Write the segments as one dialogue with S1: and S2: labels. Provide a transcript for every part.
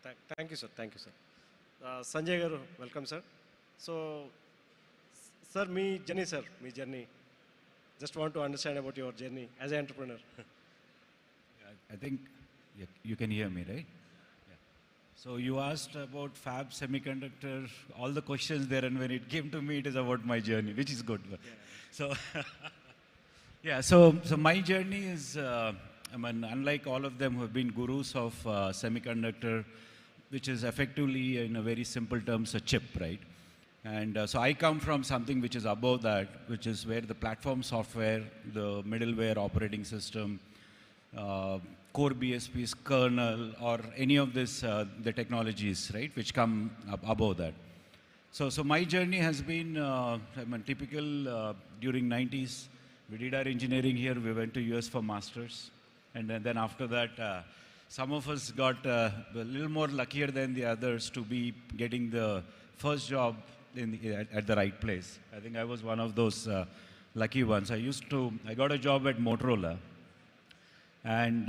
S1: Thank you, sir. Thank you, sir. Sanjay garu, welcome, sir. So, sir, me journey. Just want to understand about your journey as an entrepreneur.
S2: I think you can hear me, right? Yeah. So you asked about fab semiconductor, all the questions there, and when it came to me, it is about my journey, which is good. So, yeah, so my journey is, I mean, unlike all of them who have been gurus of semiconductor, which is effectively, in a very simple terms, a chip, right? And so I come from something which is above that, which is where the platform software, the middleware operating system, core BSPs, kernel, or any of this, the technologies, right, which come above that. So my journey has been, I mean, typical during 90s. We did our engineering here. We went to US for masters, and then after that, some of us got a little more luckier than the others to be getting the first job at the right place. I think I was one of those lucky ones. I got a job at Motorola, and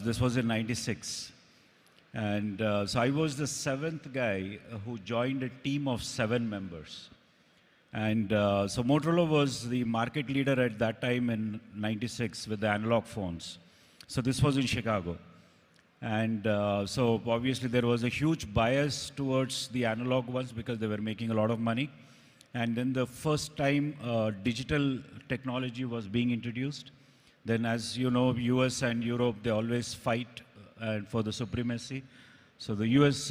S2: this was in 96. And so I was the seventh guy who joined a team of 7 members. And so Motorola was the market leader at that time in 96 with the analog phones. So this was in Chicago. And so obviously there was a huge bias towards the analog ones because they were making a lot of money. And then the first time digital technology was being introduced. Then, as you know, US and Europe, they always fight for the supremacy. So the US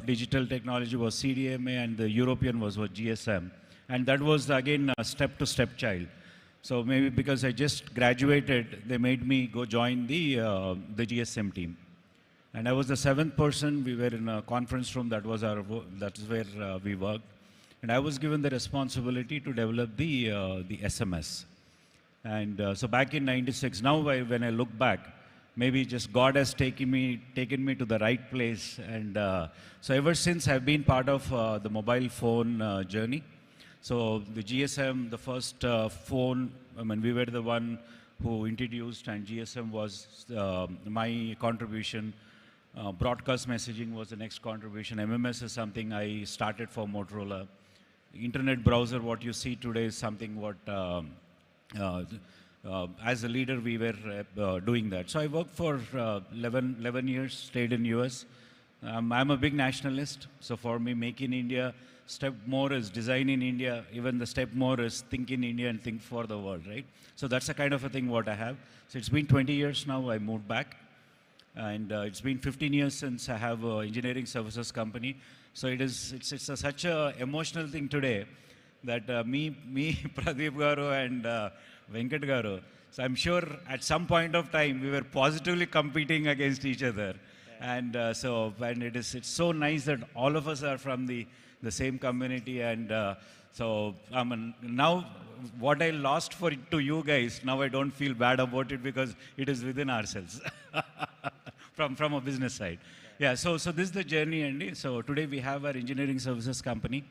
S2: digital technology was CDMA and the European was GSM. And that was again a step-to-step child. So maybe because I just graduated, they made me go join the GSM team. And I was the 7th person. We were in a conference room. That is where we worked. And I was given the responsibility to develop the SMS. And so back in 96, now when I look back, maybe just God has taken me to the right place. And so ever since I've been part of the mobile phone journey. So the GSM, the first phone, I mean, we were the one who introduced, and GSM was my contribution. Broadcast messaging was the next contribution. MMS is something I started for Motorola. Internet browser, what you see today, is something what, as a leader, we were doing that. So I worked for 11 years, stayed in US. I'm a big nationalist. So for me, make in India, step more is design in India. Even the step more is think in India and think for the world, right? So that's the kind of a thing what I have. So it's been 20 years now. I moved back. And it's been 15 years since I have an engineering services company. So it's such an emotional thing today that me, Pradeep Garu and Venkat Garu, so I'm sure at some point of time we were positively competing against each other. Yeah. And it's so nice that all of us are from the same community. And so I mean, now what I lost to you guys, now I don't feel bad about it because it is within ourselves. From a business side. Yeah, so this is the journey, Andy. So today we have our engineering services company.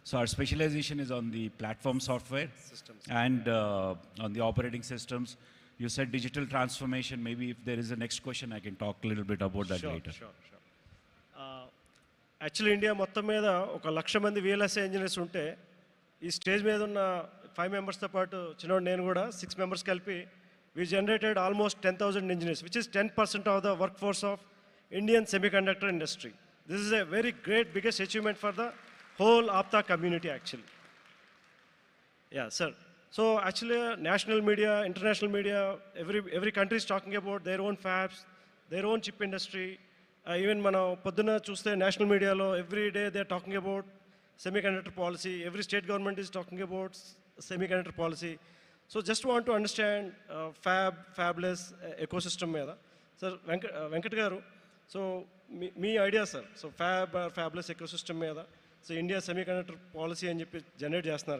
S2: So our specialization is on the platform software systems and on the operating systems. You said digital transformation. Maybe if there is a next question, I can talk a little bit about that later.
S1: Sure. Actually, India మొత్తం మీద 1,00,000 మంది VLSI engineers ఉంటే ఈ stage మీద ఉన్న 5 మెంబర్స్తో పాటు చిన్నోడు నేను కూడా 6 మెంబర్స్ కలిపి we generated almost 10,000 engineers, which is 10% of the workforce of Indian semiconductor industry. This is a very great, biggest achievement for the whole APTA community, actually. Yeah, sir. So actually, national media, international media, every country is talking about their own fabs, their own chip industry. Even మనం పొద్దున చూస్తే national media lo every day they are talking about semiconductor policy. Every state government is talking about semiconductor policy. So just want to understand fabless ecosystem మీద sir Venkat garu so మీ idea sir so fabless ecosystem మీద so India semiconductor policy అని చెప్పి generate చేస్తున్నారు.